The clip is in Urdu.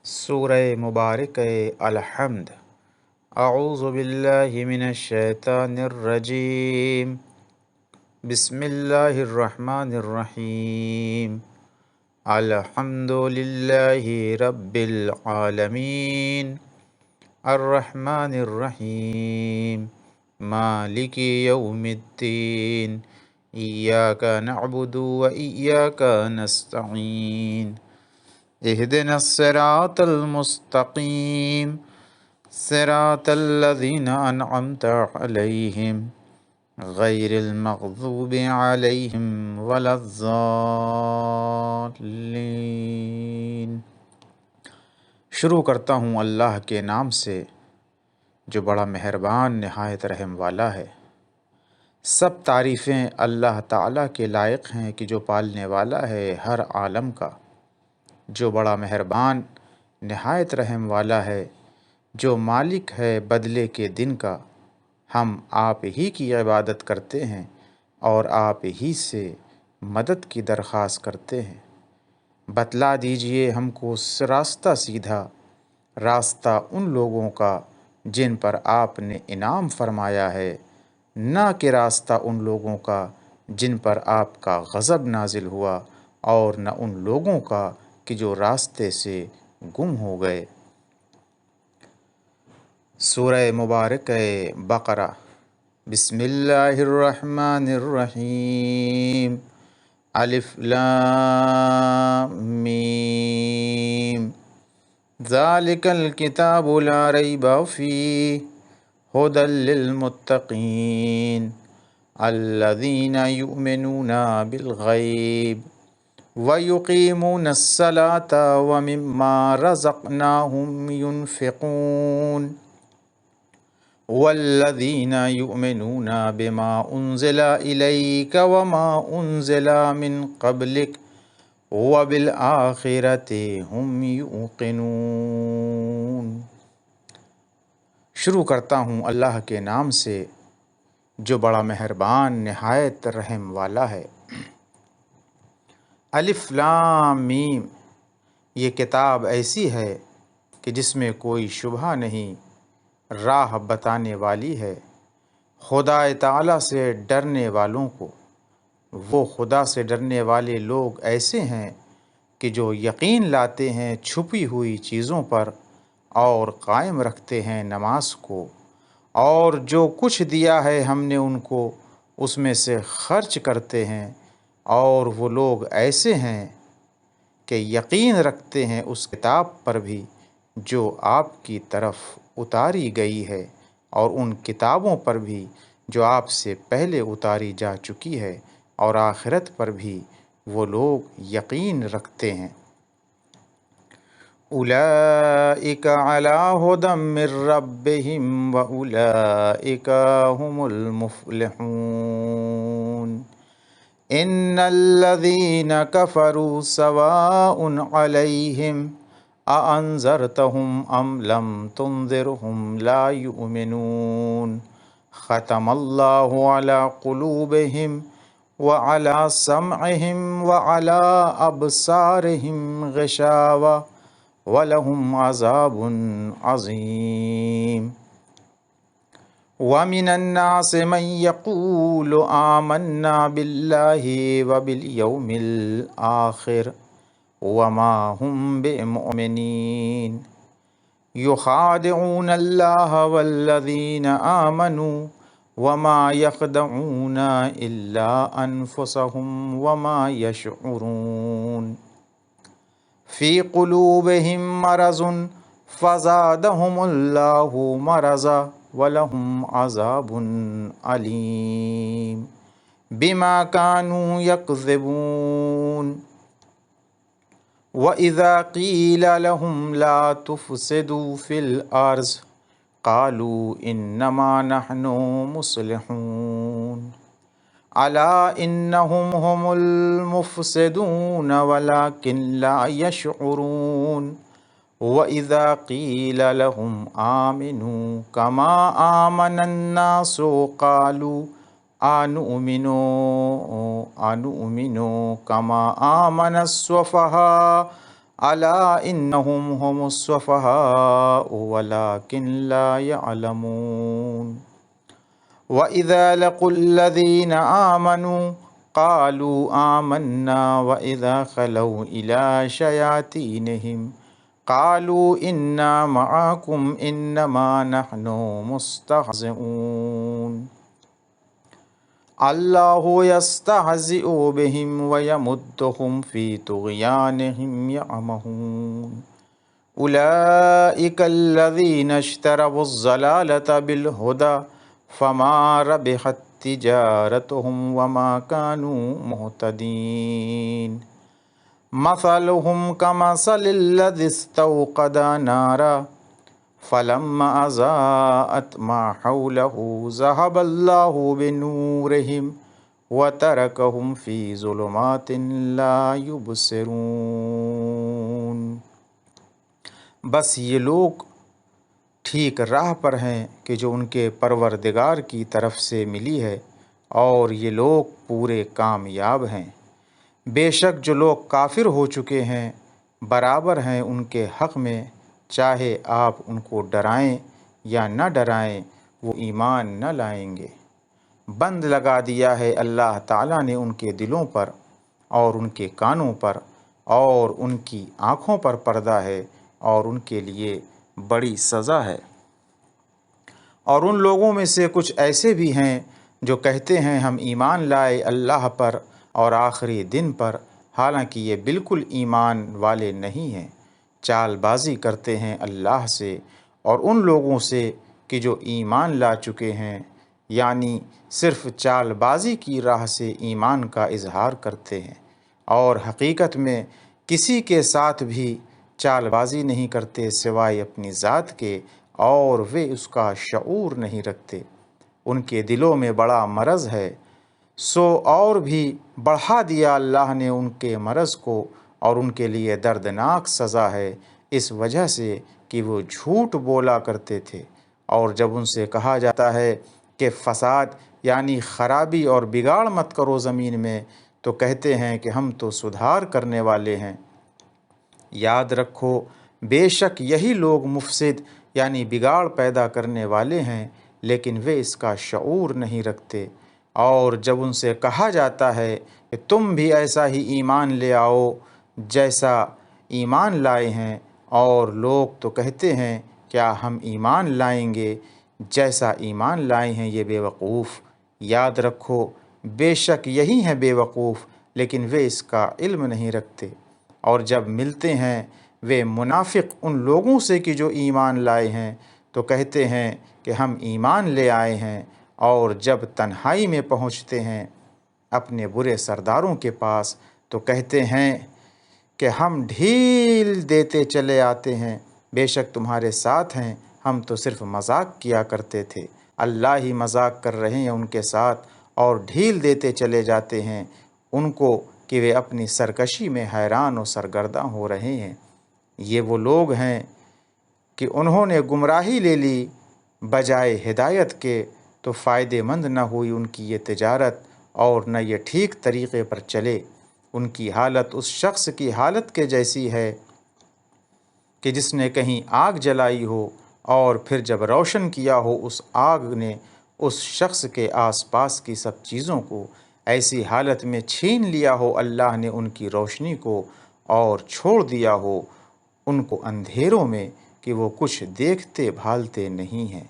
سورہ مبارک الحمد۔ اعوذ باللہ من الشیطان الرجیم، بسم اللہ الرحمن الرحیم۔ الحمد للہ رب العالمین، الرحمن الرحیم، مالک یوم الدین، ایاک نعبد و ایاک نستعین، اہدنا الصراط المستقیم، صراط الذین انعمت علیہم غیر المغضوب علیہم ولا الضالین۔ شروع کرتا ہوں اللہ کے نام سے جو بڑا مہربان نہایت رحم والا ہے۔ سب تعریفیں اللہ تعالیٰ کے لائق ہیں کہ جو پالنے والا ہے ہر عالم کا، جو بڑا مہربان نہایت رحم والا ہے، جو مالک ہے بدلے کے دن کا۔ ہم آپ ہی کی عبادت کرتے ہیں اور آپ ہی سے مدد کی درخواست کرتے ہیں۔ بتلا دیجئے ہم کو راستہ سیدھا، راستہ ان لوگوں کا جن پر آپ نے انعام فرمایا ہے، نہ کہ راستہ ان لوگوں کا جن پر آپ کا غضب نازل ہوا، اور نہ ان لوگوں کا کہ جو راستے سے گم ہو گئے۔ سورہ مبارک بقرہ۔ بسم اللہ الرحمن الرحیم۔ الف لام میم، ذالک الکتاب لا ریب فیہ ھدی للمتقین الذین یؤمنون بالغیب وَيُقِيمُونَ الصَّلَاةَ وَمِمَّا رَزَقْنَاهُمْ يُنْفِقُونَ وَالَّذِينَ يُؤْمِنُونَ بِمَا أُنزِلَ إِلَيْكَ وَمَا أُنزِلَ مِنْ قَبْلِكَ وَبِالْآخِرَةِ هُمْ يُوقِنُونَ۔ شروع کرتا ہوں اللہ کے نام سے جو بڑا مہربان نہایت رحم والا ہے۔ الف لام میم، یہ کتاب ایسی ہے کہ جس میں کوئی شبہ نہیں، راہ بتانے والی ہے خدا تعالیٰ سے ڈرنے والوں کو۔ وہ خدا سے ڈرنے والے لوگ ایسے ہیں کہ جو یقین لاتے ہیں چھپی ہوئی چیزوں پر اور قائم رکھتے ہیں نماز کو، اور جو کچھ دیا ہے ہم نے ان کو اس میں سے خرچ کرتے ہیں، اور وہ لوگ ایسے ہیں کہ یقین رکھتے ہیں اس کتاب پر بھی جو آپ کی طرف اتاری گئی ہے، اور ان کتابوں پر بھی جو آپ سے پہلے اتاری جا چکی ہے، اور آخرت پر بھی وہ لوگ یقین رکھتے ہیں۔ اولئک علی ھدی من ربہم واولئک ھم المفلحون۔ ان الذین کفروا سواء علیہم اانذرتہم ام لم تنذرہم لا یؤمنون۔ ختم اللہ علی قلوبہم وعلی سمعہم وعلی ابصارہم غشاوہ ولہم عذاب عظیم۔ وَمِنَ النَّاسِ مَن يَقُولُ آمَنَّا بِاللَّهِ وَبِالْيَوْمِ الْآخِرِ وَمَا هُمْ بِمُؤْمِنِينَ يُخَادِعُونَ اللَّهَ وَالَّذِينَ آمَنُوا وَمَا يَخْدَعُونَ إِلَّا أَنفُسَهُمْ وَمَا يَشْعُرُونَ۔ فِي قُلُوبِهِم مَّرَضٌ فَزَادَهُمُ اللَّهُ مَرَضًا وَلَهُمْ عَذَابٌ عَلِيمٌ بِمَا كَانُوا يَكْذِبُونَ۔ وَإِذَا قِيلَ لَهُمْ لَا تُفْسِدُوا فِي الْأَرْضِ قَالُوا إِنَّمَا نَحْنُ مُصْلِحُونَ أَلَا إِنَّهُمْ هُمُ الْمُفْسِدُونَ وَلَكِنْ لَا يَشْعُرُونَ۔ وَإِذَا قِيلَ لَهُمْ آمِنُوا كَمَا آمَنَ النَّاسُ قَالُوا أَنُؤْمِنُ كَمَا آمَنَ السُّفَهَاءُ الا انہم هم السفہاء ولکن لا یعلمون وَإِذَا لَقُوا الَّذِينَ آمَنُوا قَالُوا آمَنَّا وَإِذَا خَلَوْا إِلَى شَيَاطِينِهِمْ قَالُوا إِنَّا مَعَكُمْ إِنَّمَا نَحْنُ مُسْتَهْزِئُونَ اللَّهُ يَسْتَهْزِئُ بِهِمْ وَيَمُدُّهُمْ فِي طُغْيَانِهِمْ يَعْمَهُونَ أُولَئِكَ الَّذِينَ اشْتَرَوُا الضَّلَالَةَ بِالْهُدَى فما ربحت تجارتهم وما كانوا مهتدين مثلهم كمثل الذي استوقد نارا فلما أضاءت ما حوله ذهب الله بنورهم وتركهم في ظلمات لا يبصرون۔ بس یہ لوگ ٹھیک راہ پر ہیں کہ جو ان کے پروردگار کی طرف سے ملی ہے، اور یہ لوگ پورے کامیاب ہیں۔ بے شک جو لوگ کافر ہو چکے ہیں برابر ہیں ان کے حق میں، چاہے آپ ان کو ڈرائیں یا نہ ڈرائیں وہ ایمان نہ لائیں گے۔ بند لگا دیا ہے اللہ تعالیٰ نے ان کے دلوں پر اور ان کے کانوں پر اور ان کی آنکھوں پر پردہ ہے، اور ان کے لیے بڑی سزا ہے۔ اور ان لوگوں میں سے کچھ ایسے بھی ہیں جو کہتے ہیں ہم ایمان لائے اللہ پر اور آخری دن پر، حالانکہ یہ بالکل ایمان والے نہیں ہیں، چال بازی کرتے ہیں اللہ سے اور ان لوگوں سے کہ جو ایمان لا چکے ہیں، یعنی صرف چال بازی کی راہ سے ایمان کا اظہار کرتے ہیں، اور حقیقت میں کسی کے ساتھ بھی چال بازی نہیں کرتے سوائے اپنی ذات کے، اور وہ اس کا شعور نہیں رکھتے۔ ان کے دلوں میں بڑا مرض ہے، سو اور بھی بڑھا دیا اللہ نے ان کے مرض کو، اور ان کے لیے دردناک سزا ہے اس وجہ سے کہ وہ جھوٹ بولا کرتے تھے۔ اور جب ان سے کہا جاتا ہے کہ فساد یعنی خرابی اور بگاڑ مت کرو زمین میں، تو کہتے ہیں کہ ہم تو سدھار کرنے والے ہیں۔ یاد رکھو بے شک یہی لوگ مفسد یعنی بگاڑ پیدا کرنے والے ہیں، لیکن وہ اس کا شعور نہیں رکھتے۔ اور جب ان سے کہا جاتا ہے کہ تم بھی ایسا ہی ایمان لے آؤ جیسا ایمان لائے ہیں، اور لوگ تو کہتے ہیں کیا ہم ایمان لائیں گے جیسا ایمان لائے ہیں، یہ بے وقوف۔ یاد رکھو بے شک یہی ہیں بے وقوف، لیکن وہ اس کا علم نہیں رکھتے۔ اور جب ملتے ہیں وہ منافق ان لوگوں سے کہ جو ایمان لائے ہیں، تو کہتے ہیں کہ ہم ایمان لے آئے ہیں، اور جب تنہائی میں پہنچتے ہیں اپنے برے سرداروں کے پاس تو کہتے ہیں کہ ہم ڈھیل دیتے چلے آتے ہیں، بے شک تمہارے ساتھ ہیں، ہم تو صرف مذاق کیا کرتے تھے۔ اللہ ہی مذاق کر رہے ہیں ان کے ساتھ، اور ڈھیل دیتے چلے جاتے ہیں ان کو کہ وہ اپنی سرکشی میں حیران و سرگرداں ہو رہے ہیں۔ یہ وہ لوگ ہیں کہ انہوں نے گمراہی لے لی بجائے ہدایت کے، تو فائدے مند نہ ہوئی ان کی یہ تجارت، اور نہ یہ ٹھیک طریقے پر چلے۔ ان کی حالت اس شخص کی حالت کے جیسی ہے کہ جس نے کہیں آگ جلائی ہو، اور پھر جب روشن کیا ہو اس آگ نے اس شخص کے آس پاس کی سب چیزوں کو ایسی حالت میں چھین لیا ہو، اللہ نے ان کی روشنی کو اور چھوڑ دیا ہو ان کو اندھیروں میں کہ وہ کچھ دیکھتے بھالتے نہیں ہیں۔